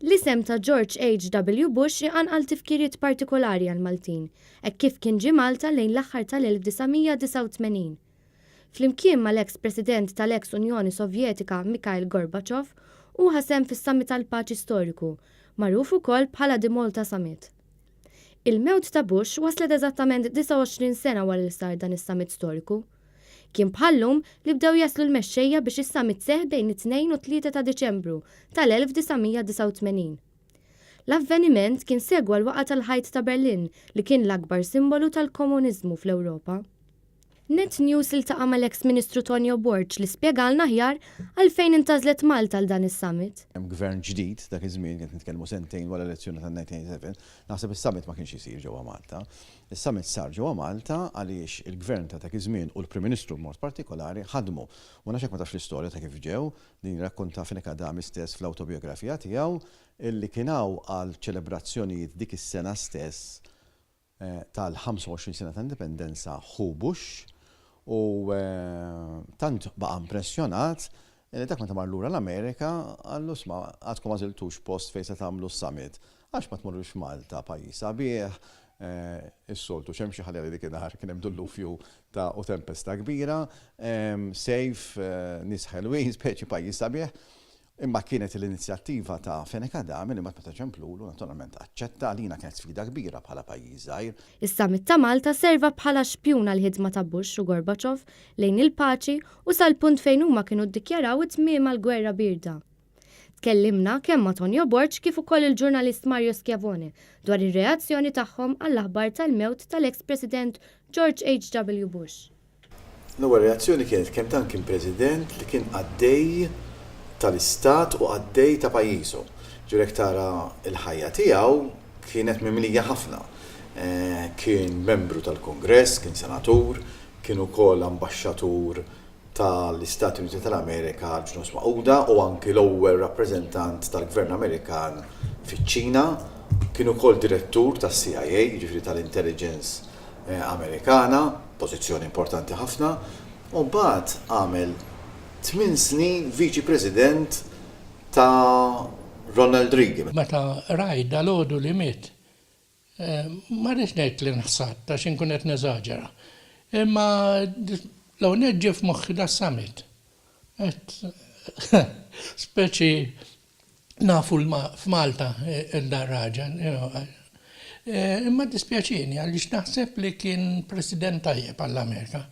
L-isem ta' George H.W. Bush iqanqal tifkiriet partikolari għal Maltin, hekk kif kien ġie Malta lejn l-aħħar tal-1989. Flimkien mal-eks-President tal-eks Unjoni Sovjetika Mikhail Gorbachev u ħasem fis-Summit tal-Paċi Storiku, magħruf ukoll bħala The Malta Summit. Il-mewt ta' Bush waslet eżattament 29 sena wara li sar dan is-Summit Storiku. Kien bħallum li bdew jaslu l-mexxejja biex is-summit seħħ bejn it-2 u 3 ta' Diċembru tal-1989. L-avveniment kien segwa l-waqgħa tal-Ħajt ta' Berlin li kien l-akbar simbolu tal-komuniżmu fl-Ewropa. Net News iltaqa' mal-eks-Ministru Tonio Borg li spjegalna aħjar għalfejn intażlet Malta għal dan is-summit. Hemm gvern ġdid dak iż-żmien qed nitkellmu sentejn wara l-elezzjoni tal-1997, naħseb is-summit ma kienx isir ġewwa Malta. Is-summit sar ġewwa Malta għaliex il-gvern ta' dak iż-żmien u l-Prim Ministru b'mod partikolari ħadmu. U nafx hekk ma tafx l-istorja ta' kif ġew, din rakkonta Finek Adami stess fl-awtobiografija tiegħu illi kienaw għal ċelebrazzjonijiet dik is-sena stess tal-25 sena ta' indipendenza ħu Bush u tant baqa' impressjonat li dak meta mar lura l-Amerika għallu sma' għadkom għażiltux post fejn se tagħmlu s-summit għax ma tmurrux Malta pajjiż sabiħ is-soltu xemxi ħalli dik id-daħar kien hemm dullufju ta' u tempesta kbira, sejf nies ħelwin, speċi pajjiż sabiħ. Imma kienet l-inizjattiva ta' Finek Adami li ma meta ċemplulu naturalment aċċetta għalina kienet sfida kbira bħala pajjiż żgħir. Is-Summit ta' Malta serva bħala xpjuna l-ħidma ta' Bush u Gorbachev lejn il-paċi u sal-punt fejn huma kienu ddikjaraw it-tmiem għall-gwerra birda. Tkellimna kemm ma' Tonio Borg kif ukoll il-ġurnalist Mario Schiavone dwar ir-reazzjoni tagħhom għall-aħbar tal-mewt tal-eks-President George H.W. Bush. L-ewwel reazzjoni kienet kemm dan kien President li kien għaddej tal-istat u għaddej ta' pajjiżu. Ġurek tara l-ħajja tiegħu kienet mimlija ħafna. Kien membru tal-Kongress, kien senatur, kien ukoll ambaxxatur tal-Istati Uniti tal-Amerika ġnus Magħquda u anki l-ewwel rappreżentant tal-Gvern Amerikan fiċ-Ċina, kien ukoll direttur tas-CIA, jiġifieri tal-Intelligence Amerikana, pożizzjoni importanti ħafna, u mbagħad għamel 8 snin Viċi President ta' Ronald Reagan. Meta rajt dal-għodu li miet, ma rridx ngħid li nħsat ta' xinkun qed neżaġera. Imma law neġġi f'moħħi das-summit. Speċi nafu f'Malta il-darraġa. Imma dispjaċini għaliex naħseb li kien President tajjeb għall-Amerika.